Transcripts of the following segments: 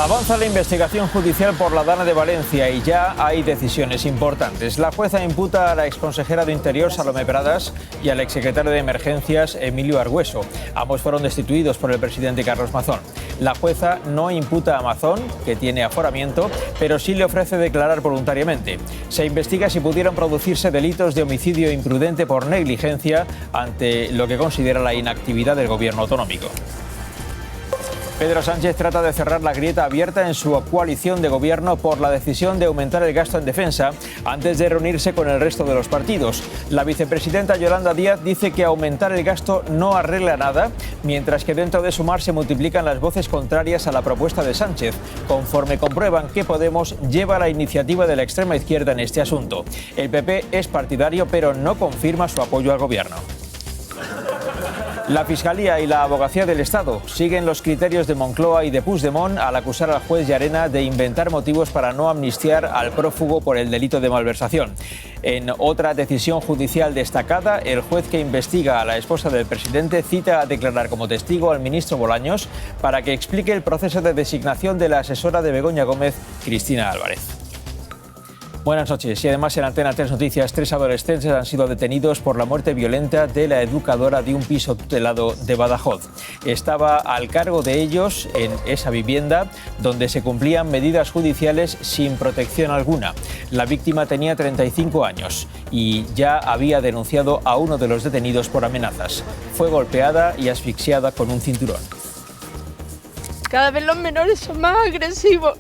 Avanza la investigación judicial por la Dana de Valencia y ya hay decisiones importantes. La jueza imputa a la exconsejera de Interior, Salomé Pradas, y al exsecretario de Emergencias, Emilio Argüeso. Ambos fueron destituidos por el presidente Carlos Mazón. La jueza no imputa a Mazón, que tiene aforamiento, pero sí le ofrece declarar voluntariamente. Se investiga si pudieran producirse delitos de homicidio imprudente por negligencia ante lo que considera la inactividad del gobierno autonómico. Pedro Sánchez trata de cerrar la grieta abierta en su coalición de gobierno por la decisión de aumentar el gasto en defensa antes de reunirse con el resto de los partidos. La vicepresidenta Yolanda Díaz dice que aumentar el gasto no arregla nada, mientras que dentro de Sumar se multiplican las voces contrarias a la propuesta de Sánchez, conforme comprueban que Podemos lleva la iniciativa de la extrema izquierda en este asunto. El PP es partidario, pero no confirma su apoyo al gobierno. La Fiscalía y la Abogacía del Estado siguen los criterios de Moncloa y de Puigdemont al acusar al juez Llarena de inventar motivos para no amnistiar al prófugo por el delito de malversación. En otra decisión judicial destacada, el juez que investiga a la esposa del presidente cita a declarar como testigo al ministro Bolaños para que explique el proceso de designación de la asesora de Begoña Gómez, Cristina Álvarez. Buenas noches. Y además en Antena 3 Noticias, 3 adolescentes han sido detenidos por la muerte violenta de la educadora de un piso tutelado de Badajoz. Estaba al cargo de ellos en esa vivienda donde se cumplían medidas judiciales sin protección alguna. La víctima tenía 35 años y ya había denunciado a uno de los detenidos por amenazas. Fue golpeada y asfixiada con un cinturón. Cada vez los menores son más agresivos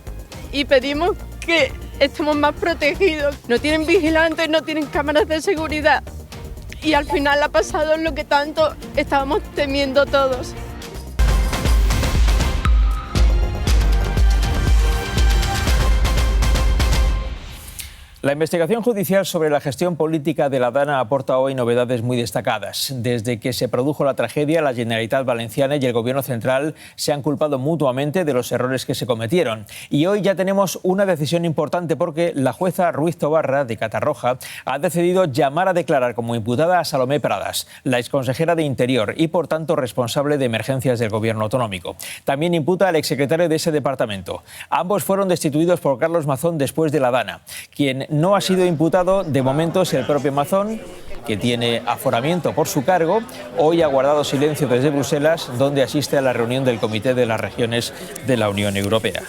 y pedimos que estemos más protegidos. No tienen vigilantes, no tienen cámaras de seguridad. Y al final ha pasado lo que tanto estábamos temiendo todos. La investigación judicial sobre la gestión política de la Dana aporta hoy novedades muy destacadas. Desde que se produjo la tragedia, la Generalitat Valenciana y el Gobierno central se han culpado mutuamente de los errores que se cometieron. Y hoy ya tenemos una decisión importante porque la jueza Ruiz Tobarra, de Catarroja, ha decidido llamar a declarar como imputada a Salomé Pradas, la exconsejera de Interior y, por tanto, responsable de emergencias del Gobierno autonómico. También imputa al exsecretario de ese departamento. Ambos fueron destituidos por Carlos Mazón después de la Dana. Quien no ha sido imputado de momento es el propio Mazón, que tiene aforamiento por su cargo. Hoy ha guardado silencio desde Bruselas, donde asiste a la reunión del Comité de las Regiones de la Unión Europea.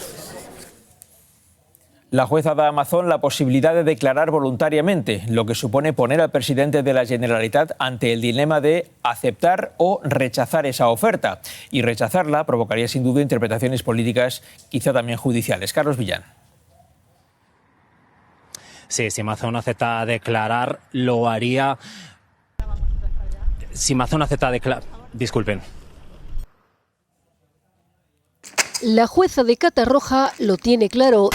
La jueza da a Mazón la posibilidad de declarar voluntariamente, lo que supone poner al presidente de la Generalitat ante el dilema de aceptar o rechazar esa oferta. Y rechazarla provocaría sin duda interpretaciones políticas, quizá también judiciales. Carlos Villán. Sí, si Mazón acepta declarar, lo haría. Si Mazón acepta declarar. Disculpen. La jueza de Catarroja lo tiene claro.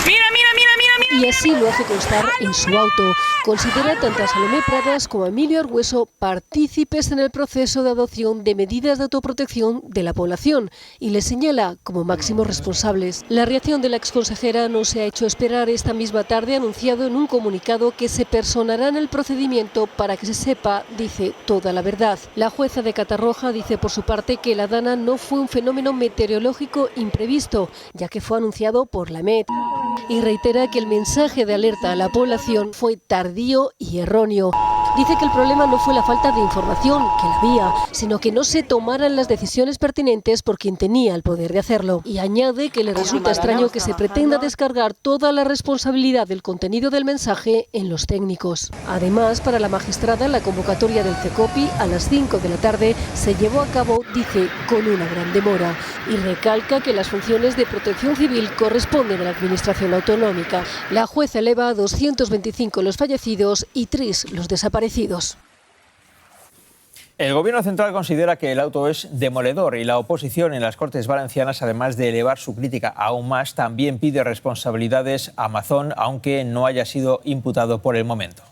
Y así lo hace constar en su auto. Considera tanto a Salomé Pradas como a Emilio Argüeso partícipes en el proceso de adopción de medidas de autoprotección de la población y les señala como máximos responsables. La reacción de la exconsejera no se ha hecho esperar. Esta misma tarde ha anunciado en un comunicado que se personará en el procedimiento para que se sepa, dice, toda la verdad. La jueza de Catarroja dice por su parte que la Dana no fue un fenómeno meteorológico imprevisto, ya que fue anunciado por la Met. Y reitera que el mensaje de alerta a la población fue tardío y erróneo. Dice que el problema no fue la falta de información, que la había, sino que no se tomaran las decisiones pertinentes por quien tenía el poder de hacerlo. Y añade que le resulta extraño que se pretenda descargar toda la responsabilidad del contenido del mensaje en los técnicos. Además, para la magistrada, la convocatoria del CECOPI a las 5 de la tarde se llevó a cabo, dice, con una gran demora. Y recalca que las funciones de protección civil corresponden a la Administración autonómica. La jueza eleva a 225 los fallecidos y 3 los desaparecidos. El Gobierno central considera que el auto es demoledor y la oposición en las Cortes Valencianas, además de elevar su crítica aún más, también pide responsabilidades a Mazón, aunque no haya sido imputado por el momento.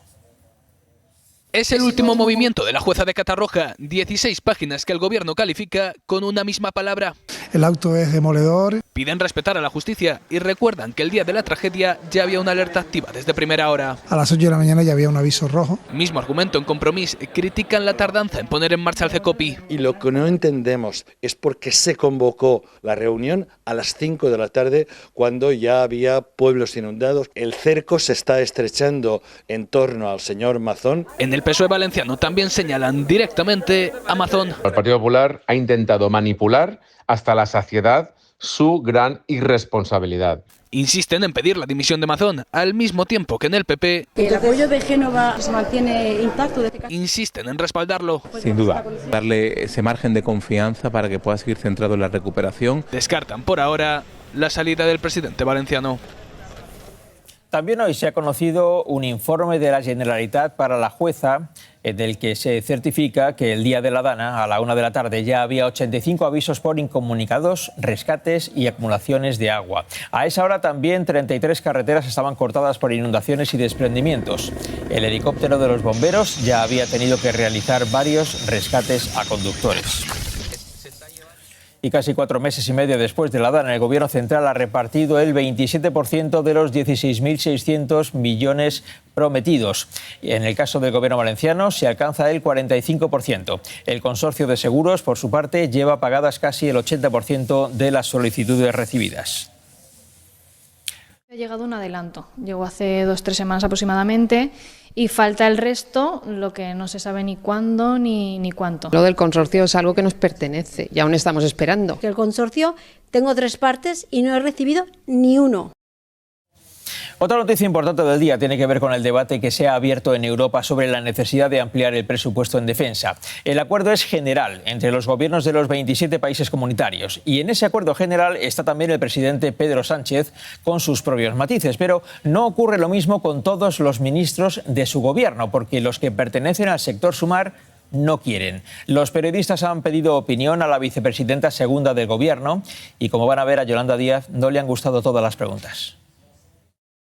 Es el último movimiento de la jueza de Catarroja, 16 páginas que el Gobierno califica con una misma palabra. El auto es demoledor Piden respetar a la justicia y recuerdan que el día de la tragedia ya había una alerta activa desde primera hora. A las 8 de la mañana ya había un aviso rojo. Mismo argumento en Compromís, critican la tardanza en poner en marcha el CECOPI. Y lo que no entendemos es por qué se convocó la reunión a las 5 de la tarde cuando ya había pueblos inundados. El cerco se está estrechando en torno al señor Mazón. En el PSOE valenciano también señalan directamente a Mazón. El Partido Popular ha intentado manipular hasta la saciedad su gran irresponsabilidad. Insisten en pedir la dimisión de Mazón, al mismo tiempo que en el PP el apoyo de Génova se mantiene intacto. Insisten en respaldarlo. Sin duda, darle ese margen de confianza para que pueda seguir centrado en la recuperación. Descartan por ahora la salida del presidente valenciano. También hoy se ha conocido un informe de la Generalitat para la jueza del que se certifica que el día de la Dana, a la 1 de la tarde, ya había 85 avisos por incomunicados, rescates y acumulaciones de agua. A esa hora también 33 carreteras estaban cortadas por inundaciones y desprendimientos. El helicóptero de los bomberos ya había tenido que realizar varios rescates a conductores. Y casi 4 meses y medio después de la Dana, el Gobierno central ha repartido el 27% de los 16.600 millones prometidos. En el caso del Gobierno valenciano se alcanza el 45%. El Consorcio de Seguros, por su parte, lleva pagadas casi el 80% de las solicitudes recibidas. Ha llegado un adelanto. Llegó hace 2 o 3 semanas aproximadamente y falta el resto, lo que no se sabe ni cuándo ni cuánto. Lo del consorcio es algo que nos pertenece y aún estamos esperando. El consorcio, tengo 3 partes y no he recibido ni uno. Otra noticia importante del día tiene que ver con el debate que se ha abierto en Europa sobre la necesidad de ampliar el presupuesto en defensa. El acuerdo es general entre los gobiernos de los 27 países comunitarios y en ese acuerdo general está también el presidente Pedro Sánchez con sus propios matices, pero no ocurre lo mismo con todos los ministros de su gobierno, porque los que pertenecen al sector Sumar no quieren. Los periodistas han pedido opinión a la vicepresidenta segunda del gobierno y, como van a ver, a Yolanda Díaz no le han gustado todas las preguntas.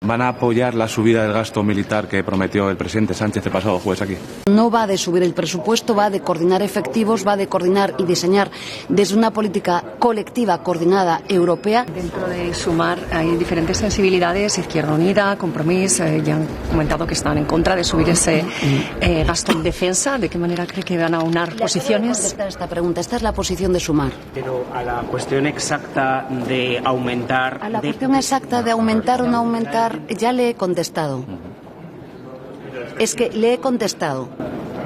¿Van a apoyar la subida del gasto militar que prometió el presidente Sánchez el pasado jueves aquí? No va de subir el presupuesto, va de coordinar efectivos, va de coordinar y diseñar desde una política colectiva coordinada europea. Dentro de Sumar hay diferentes sensibilidades, Izquierda Unida, Compromís, ya han comentado que están en contra de subir ese gasto en defensa. ¿De qué manera cree que van a aunar posiciones? Contestar esta pregunta, esta es la posición de Sumar. Pero a la cuestión exacta de aumentar... A la cuestión exacta de aumentar o no aumentar, ya le he contestado. Es que le he contestado.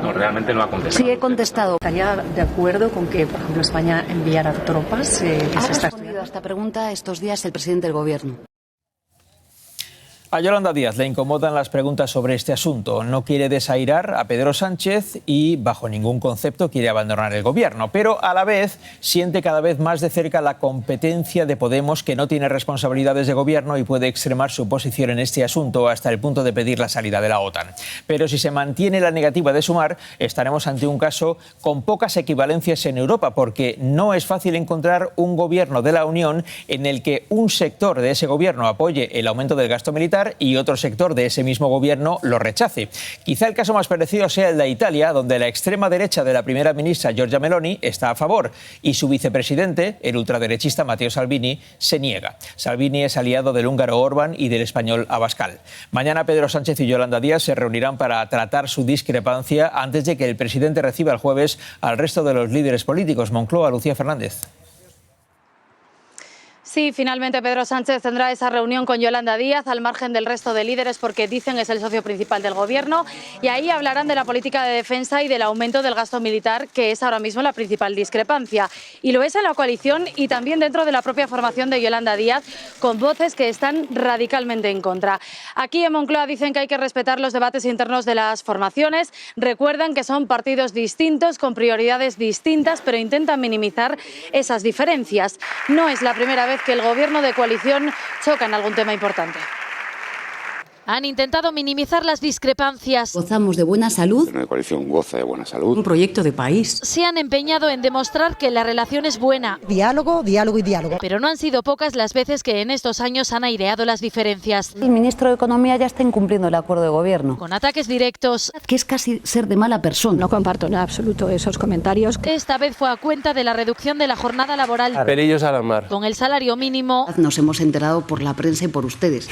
No, realmente no ha contestado. Sí, he contestado. ¿Estaría de acuerdo con que, por ejemplo, España enviara tropas? Ha respondido a esta pregunta estos días el presidente del Gobierno. A Yolanda Díaz le incomodan las preguntas sobre este asunto. No quiere desairar a Pedro Sánchez y, bajo ningún concepto, quiere abandonar el gobierno. Pero, a la vez, siente cada vez más de cerca la competencia de Podemos, que no tiene responsabilidades de gobierno y puede extremar su posición en este asunto hasta el punto de pedir la salida de la OTAN. Pero si se mantiene la negativa de Sumar, estaremos ante un caso con pocas equivalencias en Europa, porque no es fácil encontrar un gobierno de la Unión en el que un sector de ese gobierno apoye el aumento del gasto militar y otro sector de ese mismo gobierno lo rechace. Quizá el caso más parecido sea el de Italia, donde la extrema derecha de la primera ministra Giorgia Meloni está a favor y su vicepresidente, el ultraderechista Matteo Salvini, se niega. Salvini es aliado del húngaro Orbán y del español Abascal. Mañana Pedro Sánchez y Yolanda Díaz se reunirán para tratar su discrepancia antes de que el presidente reciba el jueves al resto de los líderes políticos. Moncloa, Lucía Fernández. Sí, finalmente Pedro Sánchez tendrá esa reunión con Yolanda Díaz al margen del resto de líderes porque dicen es el socio principal del gobierno y ahí hablarán de la política de defensa y del aumento del gasto militar, que es ahora mismo la principal discrepancia. Y lo es en la coalición y también dentro de la propia formación de Yolanda Díaz, con voces que están radicalmente en contra. Aquí en Moncloa dicen que hay que respetar los debates internos de las formaciones. Recuerdan que son partidos distintos, con prioridades distintas, pero intentan minimizar esas diferencias. No es la primera vez que el gobierno de coalición choca en algún tema importante. Han intentado minimizar las discrepancias. Gozamos de buena salud. Una coalición goza de buena salud. Un proyecto de país. Se han empeñado en demostrar que la relación es buena. Diálogo, diálogo y diálogo. Pero no han sido pocas las veces que en estos años han aireado las diferencias. El ministro de Economía ya está incumpliendo el acuerdo de gobierno. Con ataques directos. Que es casi ser de mala persona. No comparto en absoluto esos comentarios. Esta vez fue a cuenta de la reducción de la jornada laboral. Perillos a la mar. Con el salario mínimo. Nos hemos enterado por la prensa y por ustedes.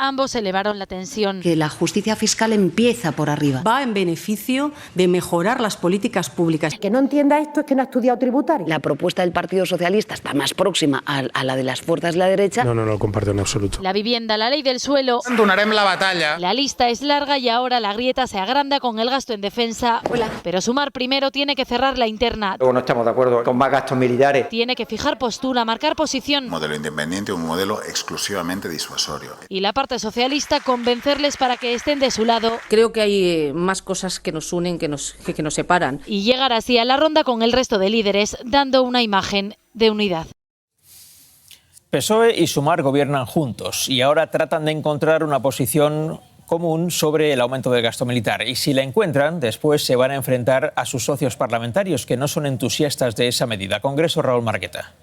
Ambos elevaron la tensión. Que la justicia fiscal empieza por arriba. Va en beneficio de mejorar las políticas públicas. Que no entienda esto es que no ha estudiado tributario. La propuesta del Partido Socialista está más próxima a la de las fuerzas de la derecha. No lo comparto en absoluto. La vivienda, la ley del suelo. Donarem la batalla. La lista es larga y ahora la grieta se agranda con el gasto en defensa. Pero Sumar primero tiene que cerrar la interna. Luego no estamos de acuerdo con más gastos militares. Tiene que fijar postura, marcar posición. Un modelo independiente, un modelo exclusivamente disuasorio. Y la parte socialista convencerles para que estén de su lado. Creo que hay más cosas que nos unen que nos separan. Y llegar así a la ronda con el resto de líderes, dando una imagen de unidad. PSOE y Sumar gobiernan juntos y ahora tratan de encontrar una posición común sobre el aumento del gasto militar. Y si la encuentran, después se van a enfrentar a sus socios parlamentarios, que no son entusiastas de esa medida. Congreso, Raúl Marqueta.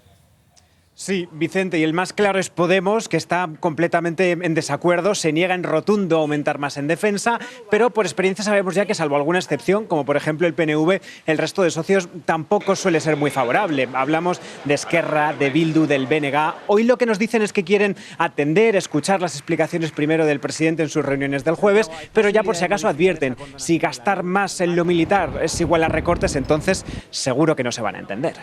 Sí, Vicente, y el más claro es Podemos, que está completamente en desacuerdo, se niega en rotundo a aumentar más en defensa, pero por experiencia sabemos ya que, salvo alguna excepción, como por ejemplo el PNV, el resto de socios tampoco suele ser muy favorable. Hablamos de Esquerra, de Bildu, del BNG. Hoy lo que nos dicen es que quieren atender, escuchar las explicaciones primero del presidente en sus reuniones del jueves, pero ya por si acaso advierten, si gastar más en lo militar es igual a recortes, entonces seguro que no se van a entender.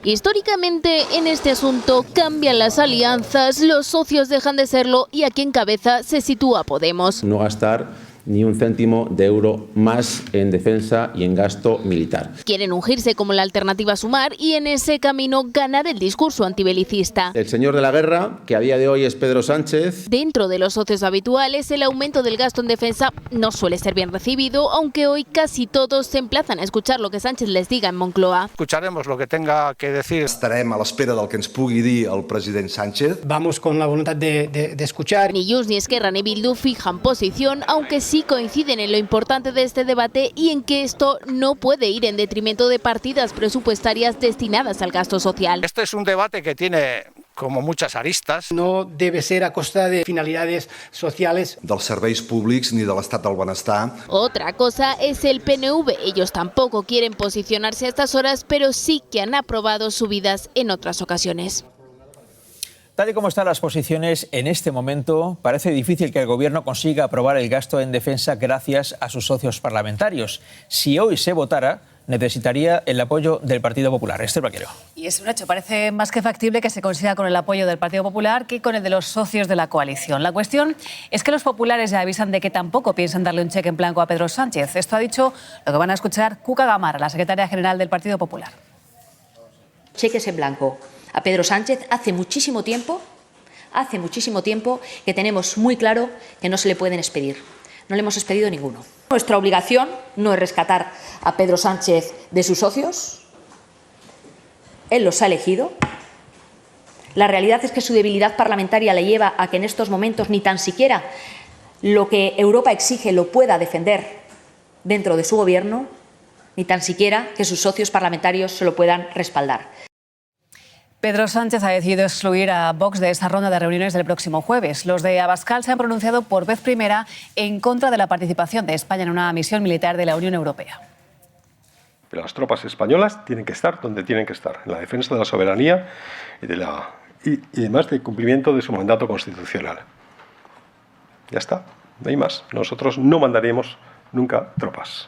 Históricamente, en este asunto cambian las alianzas, los socios dejan de serlo y aquí en cabeza se sitúa Podemos. No gastar ni un céntimo de euro más en defensa y en gasto militar. Quieren ungirse como la alternativa a Sumar y en ese camino ganar el discurso antibelicista. El señor de la guerra, que a día de hoy es Pedro Sánchez. Dentro de los socios habituales, el aumento del gasto en defensa no suele ser bien recibido, aunque hoy casi todos se emplazan a escuchar lo que Sánchez les diga en Moncloa. Escucharemos lo que tenga que decir. Estarem a l'espera del que ens pugui dir el president Sánchez. Vamos con la voluntad de escuchar. Ni Junts, ni Esquerra, ni Bildu fijan posición, aunque sí coinciden en lo importante de este debate y en que esto no puede ir en detrimento de partidas presupuestarias destinadas al gasto social. Este es un debate que tiene como muchas aristas. No debe ser a costa de finalidades sociales. Dels serveis públics ni de l'estat del benestar. Otra cosa es el PNV. Ellos tampoco quieren posicionarse a estas horas, pero sí que han aprobado subidas en otras ocasiones. Tal y como están las posiciones en este momento, parece difícil que el Gobierno consiga aprobar el gasto en defensa gracias a sus socios parlamentarios. Si hoy se votara, necesitaría el apoyo del Partido Popular. Esther Vaquero. Y es un hecho. Parece más que factible que se consiga con el apoyo del Partido Popular que con el de los socios de la coalición. La cuestión es que los populares ya avisan de que tampoco piensan darle un cheque en blanco a Pedro Sánchez. Esto ha dicho lo que van a escuchar Cuca Gamarra, la secretaria general del Partido Popular. Cheques en blanco a Pedro Sánchez hace muchísimo tiempo que tenemos muy claro que no se le pueden expedir. No le hemos expedido ninguno. Nuestra obligación no es rescatar a Pedro Sánchez de sus socios. Él los ha elegido. La realidad es que su debilidad parlamentaria le lleva a que en estos momentos ni tan siquiera lo que Europa exige lo pueda defender dentro de su gobierno, ni tan siquiera que sus socios parlamentarios se lo puedan respaldar. Pedro Sánchez ha decidido excluir a Vox de esa ronda de reuniones del próximo jueves. Los de Abascal se han pronunciado por vez primera en contra de la participación de España en una misión militar de la Unión Europea. Pero las tropas españolas tienen que estar donde tienen que estar, en la defensa de la soberanía y además del cumplimiento de su mandato constitucional. Ya está, no hay más. Nosotros no mandaremos nunca tropas.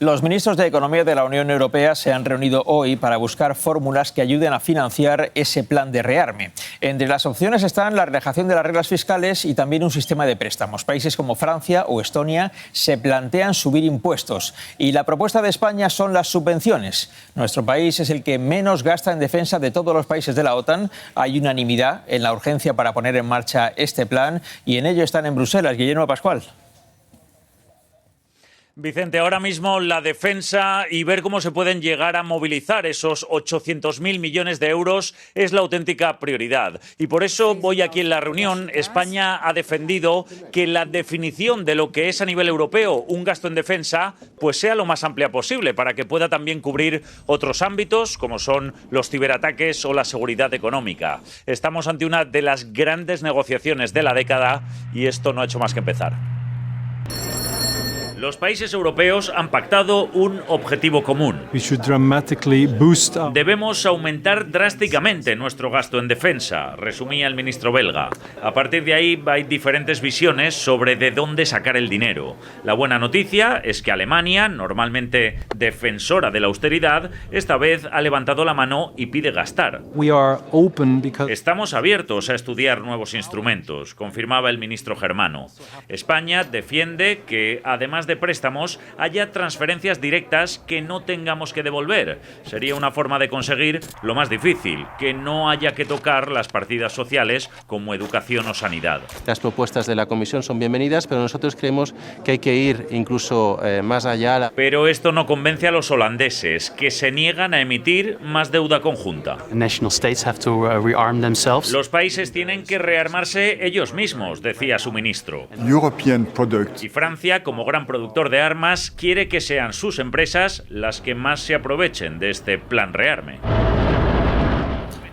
Los ministros de Economía de la Unión Europea se han reunido hoy para buscar fórmulas que ayuden a financiar ese plan de rearme. Entre las opciones están la relajación de las reglas fiscales y también un sistema de préstamos. Países como Francia o Estonia se plantean subir impuestos. Y la propuesta de España son las subvenciones. Nuestro país es el que menos gasta en defensa de todos los países de la OTAN. Hay unanimidad en la urgencia para poner en marcha este plan y en ello están en Bruselas. Guillermo Pascual. Vicente, ahora mismo la defensa y ver cómo se pueden llegar a movilizar esos 800.000 millones de euros es la auténtica prioridad. Y por eso hoy aquí en la reunión España ha defendido que la definición de lo que es a nivel europeo un gasto en defensa pues sea lo más amplia posible para que pueda también cubrir otros ámbitos como son los ciberataques o la seguridad económica. Estamos ante una de las grandes negociaciones de la década y esto no ha hecho más que empezar. Los países europeos han pactado un objetivo común. Debemos aumentar drásticamente nuestro gasto en defensa, resumía el ministro belga. A partir de ahí hay diferentes visiones sobre de dónde sacar el dinero. La buena noticia es que Alemania, normalmente defensora de la austeridad, esta vez ha levantado la mano y pide gastar. Estamos abiertos a estudiar nuevos instrumentos, confirmaba el ministro germano. España defiende que, además de préstamos, haya transferencias directas que no tengamos que devolver. Sería una forma de conseguir lo más difícil, que no haya que tocar las partidas sociales como educación o sanidad. Las propuestas de la Comisión son bienvenidas, pero nosotros creemos que hay que ir incluso más allá. Pero esto no convence a los holandeses, que se niegan a emitir más deuda conjunta. Los países tienen que rearmarse ellos mismos, decía su ministro. Y Francia, como gran productor de armas, quiere que sean sus empresas las que más se aprovechen de este plan rearme.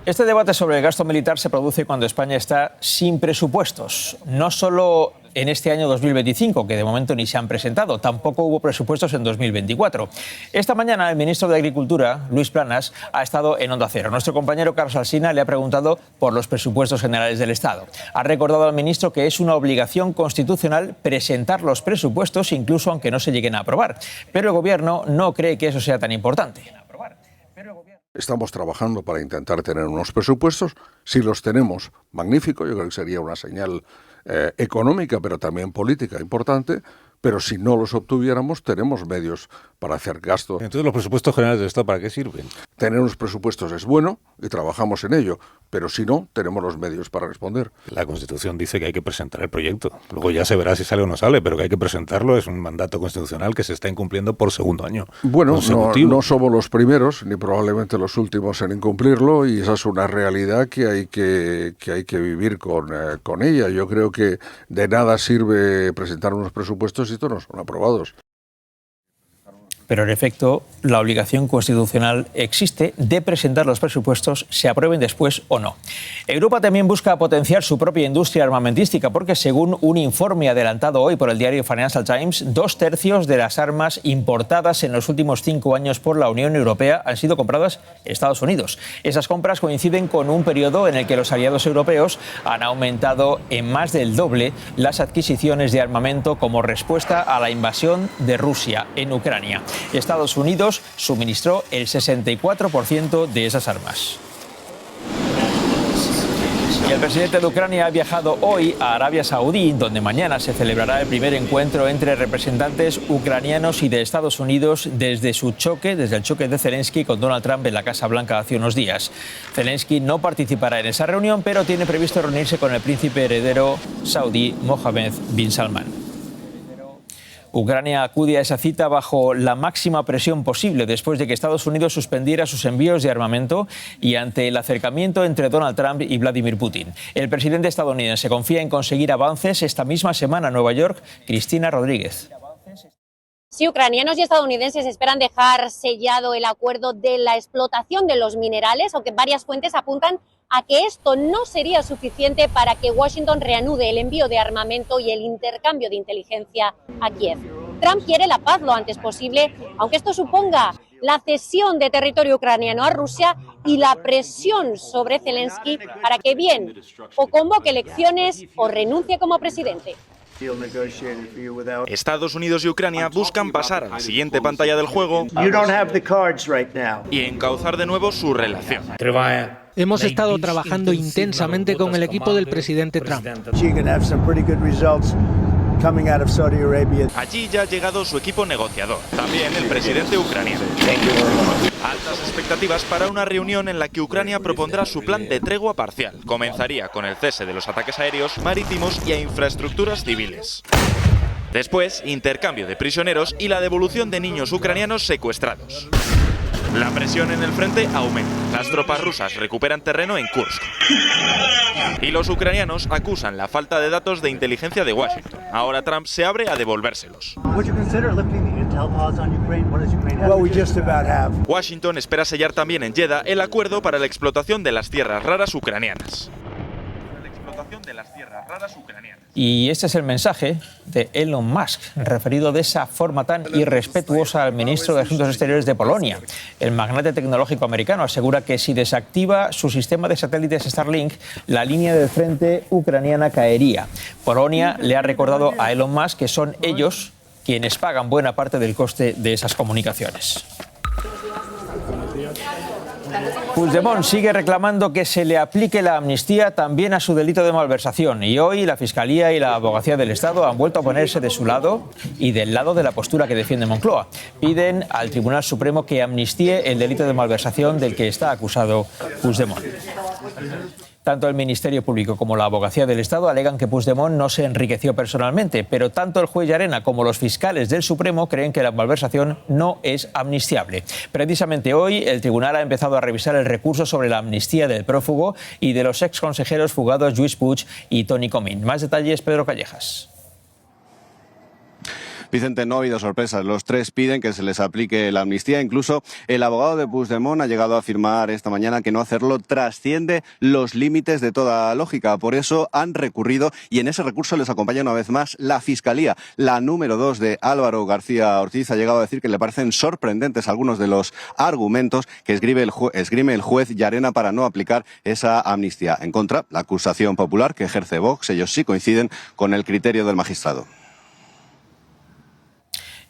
Este debate sobre el gasto militar se produce cuando España está sin presupuestos. No solo en este año 2025, que de momento ni se han presentado, tampoco hubo presupuestos en 2024. Esta mañana el ministro de Agricultura, Luis Planas, ha estado en Onda Cero. Nuestro compañero Carlos Alsina le ha preguntado por los presupuestos generales del Estado. Ha recordado al ministro que es una obligación constitucional presentar los presupuestos, incluso aunque no se lleguen a aprobar. Pero el Gobierno no cree que eso sea tan importante. Estamos trabajando para intentar tener unos presupuestos. Si los tenemos, magnífico. Yo creo que sería una señal económica, pero también política importante. Pero si no los obtuviéramos, tenemos medios para hacer gasto. Entonces, ¿los presupuestos generales del Estado para qué sirven? Tener unos presupuestos es bueno y trabajamos en ello, pero si no, tenemos los medios para responder. La Constitución dice que hay que presentar el proyecto. Luego ya se verá si sale o no sale, pero que hay que presentarlo es un mandato constitucional que se está incumpliendo por segundo año. Bueno, no somos los primeros, ni probablemente los últimos en incumplirlo, y esa es una realidad que hay que vivir con ella. Yo creo que de nada sirve presentar unos presupuestos si estos no son aprobados. Pero en efecto, la obligación constitucional existe de presentar los presupuestos, se aprueben después o no. Europa también busca potenciar su propia industria armamentística porque, según un informe adelantado hoy por el diario Financial Times, 2/3 de las armas importadas en los últimos 5 años por la Unión Europea han sido compradas en Estados Unidos. Esas compras coinciden con un periodo en el que los aliados europeos han aumentado en más del doble las adquisiciones de armamento como respuesta a la invasión de Rusia en Ucrania. Estados Unidos suministró el 64% de esas armas. Y el presidente de Ucrania ha viajado hoy a Arabia Saudí, donde mañana se celebrará el primer encuentro entre representantes ucranianos y de Estados Unidos desde el choque de Zelensky con Donald Trump en la Casa Blanca hace unos días. Zelensky no participará en esa reunión, pero tiene previsto reunirse con el príncipe heredero saudí Mohammed bin Salman. Ucrania acude a esa cita bajo la máxima presión posible después de que Estados Unidos suspendiera sus envíos de armamento y ante el acercamiento entre Donald Trump y Vladimir Putin. El presidente estadounidense confía en conseguir avances esta misma semana en Nueva York. Cristina Rodríguez. Sí, ucranianos y estadounidenses esperan dejar sellado el acuerdo de la explotación de los minerales, aunque varias fuentes apuntan a que esto no sería suficiente para que Washington reanude el envío de armamento y el intercambio de inteligencia a Kiev. Trump quiere la paz lo antes posible, aunque esto suponga la cesión de territorio ucraniano a Rusia y la presión sobre Zelensky para que bien o convoque elecciones o renuncie como presidente. Estados Unidos y Ucrania buscan pasar a la siguiente pantalla del juego y encauzar de nuevo su relación. Hemos estado trabajando intensamente con el equipo del presidente Trump. Allí ya ha llegado su equipo negociador, también el presidente ucraniano. Altas expectativas para una reunión en la que Ucrania propondrá su plan de tregua parcial. Comenzaría con el cese de los ataques aéreos, marítimos y a infraestructuras civiles. Después, intercambio de prisioneros y la devolución de niños ucranianos secuestrados. La presión en el frente aumenta. Las tropas rusas recuperan terreno en Kursk. Y los ucranianos acusan la falta de datos de inteligencia de Washington. Ahora Trump se abre a devolvérselos. Washington espera sellar también en Jeddah el acuerdo para la explotación de las tierras raras ucranianas. Y este es el mensaje de Elon Musk, referido de esa forma tan irrespetuosa al ministro de Asuntos Exteriores de Polonia. El magnate tecnológico americano asegura que si desactiva su sistema de satélites Starlink, la línea del frente ucraniana caería. Polonia le ha recordado a Elon Musk que son ellos quienes pagan buena parte del coste de esas comunicaciones. Puigdemont sigue reclamando que se le aplique la amnistía también a su delito de malversación y hoy la Fiscalía y la Abogacía del Estado han vuelto a ponerse de su lado y del lado de la postura que defiende Moncloa. Piden al Tribunal Supremo que amnistíe el delito de malversación del que está acusado Puigdemont. Tanto el Ministerio Público como la Abogacía del Estado alegan que Puigdemont no se enriqueció personalmente, pero tanto el juez Llarena como los fiscales del Supremo creen que la malversación no es amnistiable. Precisamente hoy el tribunal ha empezado a revisar el recurso sobre la amnistía del prófugo y de los exconsejeros fugados Lluís Puig y Toni Comín. Más detalles, Pedro Callejas. Vicente, no ha habido sorpresas. Los tres piden que se les aplique la amnistía. Incluso el abogado de Puigdemont ha llegado a afirmar esta mañana que no hacerlo trasciende los límites de toda lógica. Por eso han recurrido y en ese recurso les acompaña una vez más la Fiscalía. La número 2 de Álvaro García Ortiz ha llegado a decir que le parecen sorprendentes algunos de los argumentos que esgrime el juez Llarena para no aplicar esa amnistía. En contra, la acusación popular que ejerce Vox, ellos sí coinciden con el criterio del magistrado.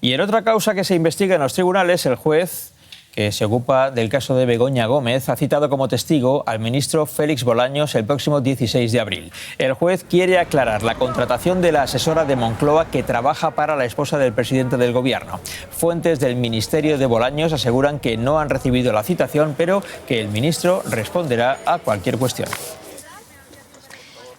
Y en otra causa que se investiga en los tribunales, el juez que se ocupa del caso de Begoña Gómez ha citado como testigo al ministro Félix Bolaños el próximo 16 de abril. El juez quiere aclarar la contratación de la asesora de Moncloa que trabaja para la esposa del presidente del gobierno. Fuentes del ministerio de Bolaños aseguran que no han recibido la citación, pero que el ministro responderá a cualquier cuestión.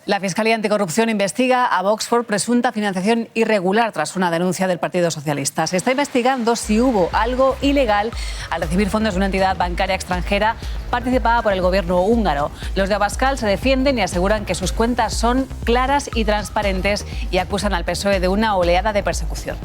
La Fiscalía Anticorrupción investiga a Vox por presunta financiación irregular tras una denuncia del Partido Socialista. Se está investigando si hubo algo ilegal al recibir fondos de una entidad bancaria extranjera participada por el gobierno húngaro. Los de Abascal se defienden y aseguran que sus cuentas son claras y transparentes y acusan al PSOE de una oleada de persecución.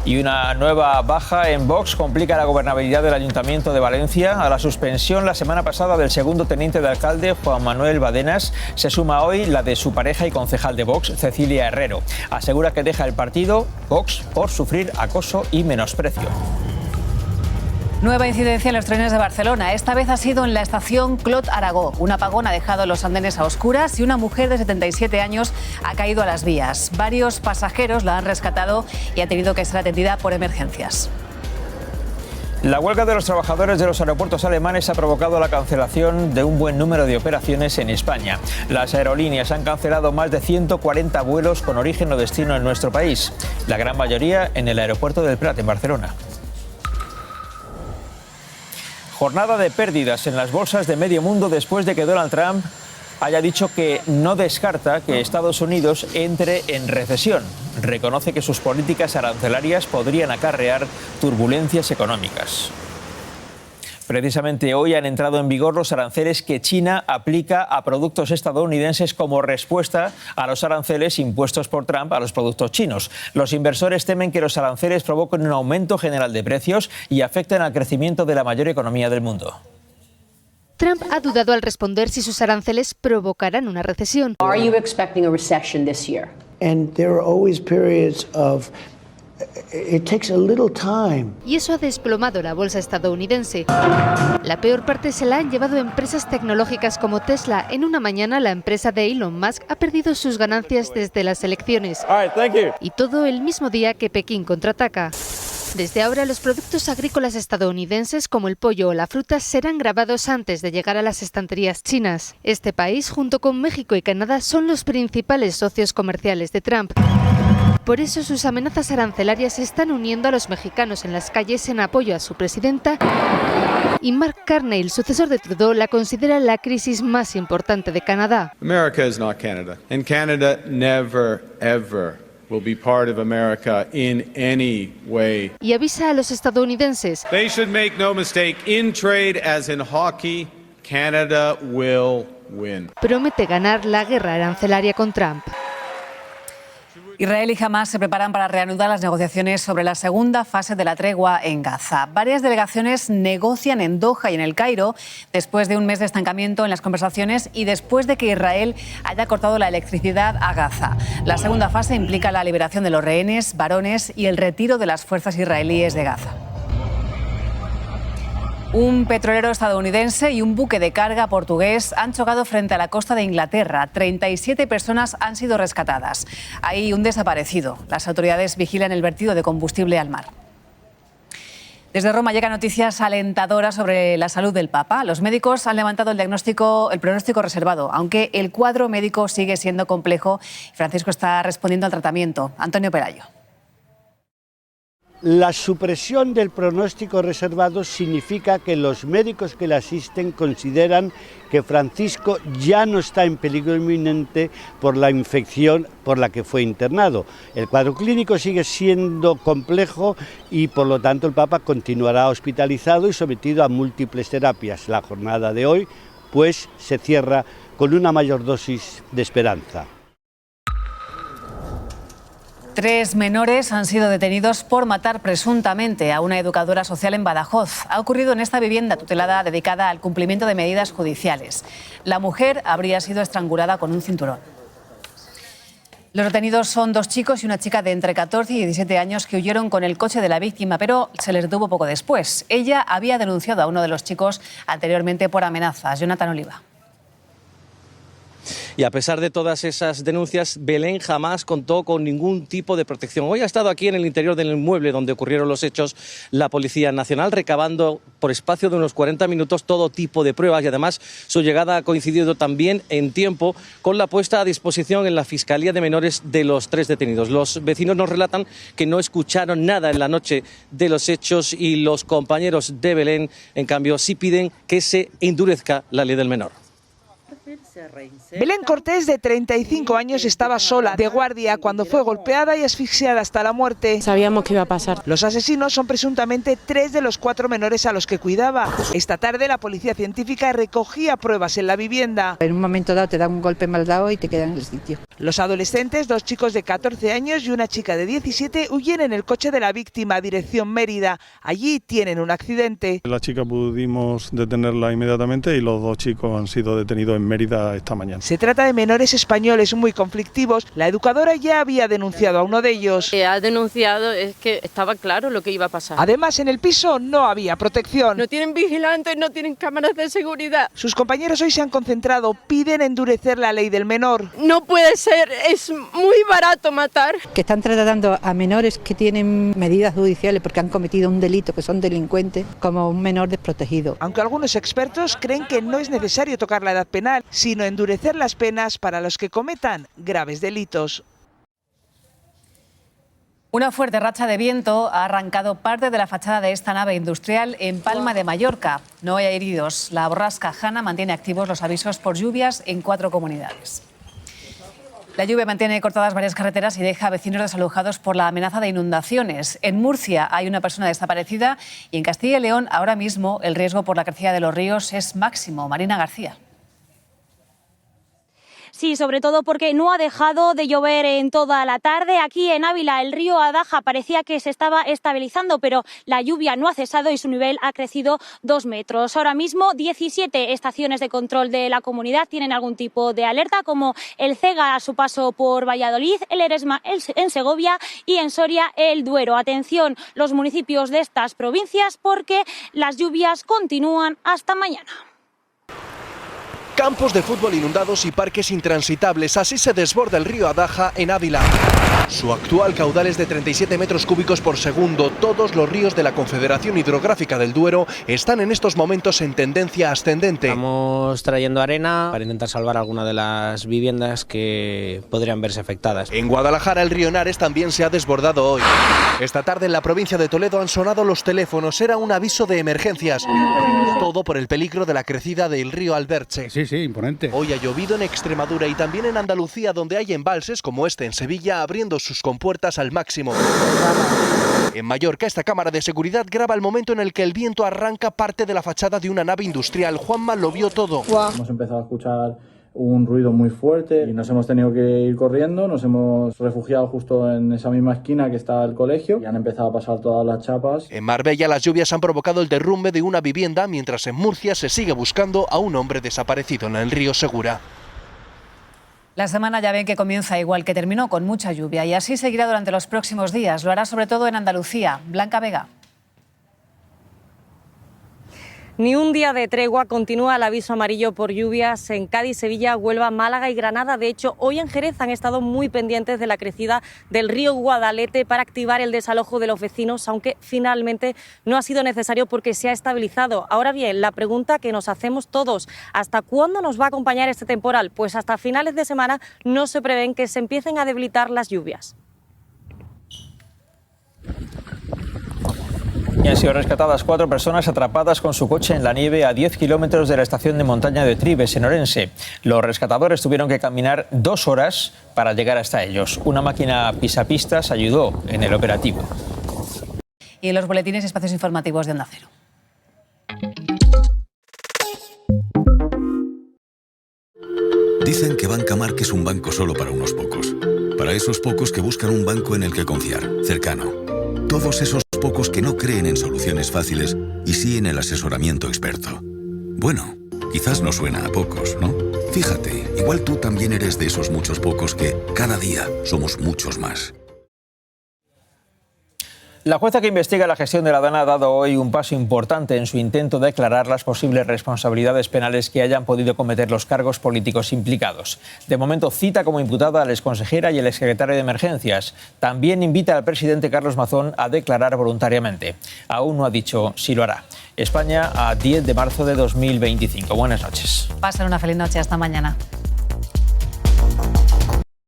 Y una nueva baja en Vox complica la gobernabilidad del Ayuntamiento de Valencia. A la suspensión la semana pasada del segundo teniente de alcalde, Juan Manuel Badenas, se suma hoy la de su pareja y concejal de Vox, Cecilia Herrero. Asegura que deja el partido Vox por sufrir acoso y menosprecio. Nueva incidencia en los trenes de Barcelona. Esta vez ha sido en la estación Clot Aragó. Un apagón ha dejado los andenes a oscuras y una mujer de 77 años ha caído a las vías. Varios pasajeros la han rescatado y ha tenido que ser atendida por emergencias. La huelga de los trabajadores de los aeropuertos alemanes ha provocado la cancelación de un buen número de operaciones en España. Las aerolíneas han cancelado más de 140 vuelos con origen o destino en nuestro país, la gran mayoría en el aeropuerto del Prat, en Barcelona. Jornada de pérdidas en las bolsas de medio mundo después de que Donald Trump haya dicho que no descarta que Estados Unidos entre en recesión. Reconoce que sus políticas arancelarias podrían acarrear turbulencias económicas. Precisamente hoy han entrado en vigor los aranceles que China aplica a productos estadounidenses como respuesta a los aranceles impuestos por Trump a los productos chinos. Los inversores temen que los aranceles provoquen un aumento general de precios y afecten al crecimiento de la mayor economía del mundo. Trump ha dudado al responder si sus aranceles provocarán una recesión. Are you expecting a recession this year? And there are always periods of it takes a little time. Y eso ha desplomado la bolsa estadounidense. La peor parte se la han llevado empresas tecnológicas como Tesla. En una mañana, la empresa de Elon Musk ha perdido sus ganancias desde las elecciones. Y todo el mismo día que Pekín contraataca. Desde ahora, los productos agrícolas estadounidenses como el pollo o la fruta serán grabados antes de llegar a las estanterías chinas. Este país, junto con México y Canadá, son los principales socios comerciales de Trump. Por eso sus amenazas arancelarias están uniendo a los mexicanos en las calles en apoyo a su presidenta. Y Mark Carney, el sucesor de Trudeau, la considera la crisis más importante de Canadá. America is not Canada, and Canada never, ever will be part of America in any way. Y avisa a los estadounidenses. They should make no mistake, in trade as in hockey, Canada will win. Promete ganar la guerra arancelaria con Trump. Israel y Hamás se preparan para reanudar las negociaciones sobre la segunda fase de la tregua en Gaza. Varias delegaciones negocian en Doha y en El Cairo después de un mes de estancamiento en las conversaciones y después de que Israel haya cortado la electricidad a Gaza. La segunda fase implica la liberación de los rehenes, varones y el retiro de las fuerzas israelíes de Gaza. Un petrolero estadounidense y un buque de carga portugués han chocado frente a la costa de Inglaterra. 37 personas han sido rescatadas. Hay un desaparecido. Las autoridades vigilan el vertido de combustible al mar. Desde Roma llegan noticias alentadoras sobre la salud del Papa. Los médicos han levantado el pronóstico reservado, aunque el cuadro médico sigue siendo complejo. Francisco está respondiendo al tratamiento. Antonio Pelayo. La supresión del pronóstico reservado significa que los médicos que le asisten consideran que Francisco ya no está en peligro inminente por la infección por la que fue internado. El cuadro clínico sigue siendo complejo y por lo tanto el Papa continuará hospitalizado y sometido a múltiples terapias. La jornada de hoy pues se cierra con una mayor dosis de esperanza. 3 menores han sido detenidos por matar presuntamente a una educadora social en Badajoz. Ha ocurrido en esta vivienda tutelada dedicada al cumplimiento de medidas judiciales. La mujer habría sido estrangulada con un cinturón. Los detenidos son 2 chicos y una chica de entre 14 y 17 años que huyeron con el coche de la víctima, pero se les detuvo poco después. Ella había denunciado a uno de los chicos anteriormente por amenazas. Jonathan Oliva. Y a pesar de todas esas denuncias, Belén jamás contó con ningún tipo de protección. Hoy ha estado aquí en el interior del inmueble donde ocurrieron los hechos la Policía Nacional, recabando por espacio de unos 40 minutos todo tipo de pruebas y además su llegada ha coincidido también en tiempo con la puesta a disposición en la Fiscalía de Menores de los 3 detenidos. Los vecinos nos relatan que no escucharon nada en la noche de los hechos y los compañeros de Belén, en cambio, sí piden que se endurezca la ley del menor. Belén Cortés, de 35 años, estaba sola, de guardia, cuando fue golpeada y asfixiada hasta la muerte. Sabíamos que iba a pasar. Los asesinos son presuntamente 3 de los 4 menores a los que cuidaba. Esta tarde la policía científica recogía pruebas en la vivienda. En un momento dado te dan un golpe mal dado y te quedan en el sitio. Los adolescentes, 2 chicos de 14 años y una chica de 17, huyen en el coche de la víctima, dirección Mérida. Allí tienen un accidente. La chica pudimos detenerla inmediatamente y los 2 chicos han sido detenidos en Mérida esta mañana. Se trata de menores españoles muy conflictivos. La educadora ya había denunciado a uno de ellos. Ha denunciado, es que estaba claro lo que iba a pasar. Además, en el piso no había protección. No tienen vigilantes, no tienen cámaras de seguridad. Sus compañeros hoy se han concentrado, piden endurecer la ley del menor. No puede ser, es muy barato matar. Que están tratando a menores que tienen medidas judiciales porque han cometido un delito, que son delincuentes, como un menor desprotegido. Aunque algunos expertos creen que no es necesario tocar la edad penal, sino endurecer las penas para los que cometan graves delitos. Una fuerte racha de viento ha arrancado parte de la fachada de esta nave industrial en Palma de Mallorca. No hay heridos. La borrasca Hanna mantiene activos los avisos por lluvias en 4 comunidades. La lluvia mantiene cortadas varias carreteras y deja a vecinos desalojados por la amenaza de inundaciones. En Murcia hay una persona desaparecida y en Castilla y León ahora mismo el riesgo por la crecida de los ríos es máximo. Marina García. Sí, sobre todo porque no ha dejado de llover en toda la tarde. Aquí en Ávila el río Adaja parecía que se estaba estabilizando, pero la lluvia no ha cesado y su nivel ha crecido 2 metros. Ahora mismo 17 estaciones de control de la comunidad tienen algún tipo de alerta, como el CEGA a su paso por Valladolid, el Eresma en Segovia y en Soria el Duero. Atención los municipios de estas provincias porque las lluvias continúan hasta mañana. Campos de fútbol inundados y parques intransitables, así se desborda el río Adaja en Ávila. Su actual caudal es de 37 metros cúbicos por segundo. Todos los ríos de la Confederación Hidrográfica del Duero están en estos momentos en tendencia ascendente. Estamos trayendo arena para intentar salvar alguna de las viviendas que podrían verse afectadas. En Guadalajara el río Henares también se ha desbordado hoy. Esta tarde en la provincia de Toledo han sonado los teléfonos. Era un aviso de emergencias. Todo por el peligro de la crecida del río Alberche. Sí, imponente. Hoy ha llovido en Extremadura y también en Andalucía, donde hay embalses como este en Sevilla abriendo sus compuertas al máximo. En Mallorca, esta cámara de seguridad graba el momento en el que el viento arranca parte de la fachada de una nave industrial. Juanma lo vio todo. Hemos empezado a escuchar un ruido muy fuerte y nos hemos tenido que ir corriendo, nos hemos refugiado justo en esa misma esquina que está el colegio y han empezado a pasar todas las chapas. En Marbella las lluvias han provocado el derrumbe de una vivienda, mientras en Murcia se sigue buscando a un hombre desaparecido en el río Segura. La semana ya ven que comienza igual que terminó, con mucha lluvia, y así seguirá durante los próximos días. Lo hará sobre todo en Andalucía. Blanca Vega. Ni un día de tregua, continúa el aviso amarillo por lluvias en Cádiz, Sevilla, Huelva, Málaga y Granada. De hecho, hoy en Jerez han estado muy pendientes de la crecida del río Guadalete para activar el desalojo de los vecinos, aunque finalmente no ha sido necesario porque se ha estabilizado. Ahora bien, la pregunta que nos hacemos todos, ¿hasta cuándo nos va a acompañar este temporal? Pues hasta finales de semana no se prevén que se empiecen a debilitar las lluvias. Y han sido rescatadas 4 personas atrapadas con su coche en la nieve a 10 kilómetros de la estación de montaña de Tribes, en Orense. Los rescatadores tuvieron que caminar 2 horas para llegar hasta ellos. Una máquina pisapistas ayudó en el operativo. Y en los boletines y espacios informativos de Onda Cero. Dicen que Banca Marc es un banco solo para unos pocos. Para esos pocos que buscan un banco en el que confiar, cercano. Todos esos pocos que no creen en soluciones fáciles y sí en el asesoramiento experto. Bueno, quizás no suena a pocos, ¿no? Fíjate, igual tú también eres de esos muchos pocos que cada día somos muchos más. La jueza que investiga la gestión de la DANA ha dado hoy un paso importante en su intento de aclarar las posibles responsabilidades penales que hayan podido cometer los cargos políticos implicados. De momento cita como imputada a la exconsejera y el exsecretario de Emergencias. También invita al presidente Carlos Mazón a declarar voluntariamente. Aún no ha dicho si lo hará. España a 10 de marzo de 2025. Buenas noches. Pasen una feliz noche. Hasta mañana.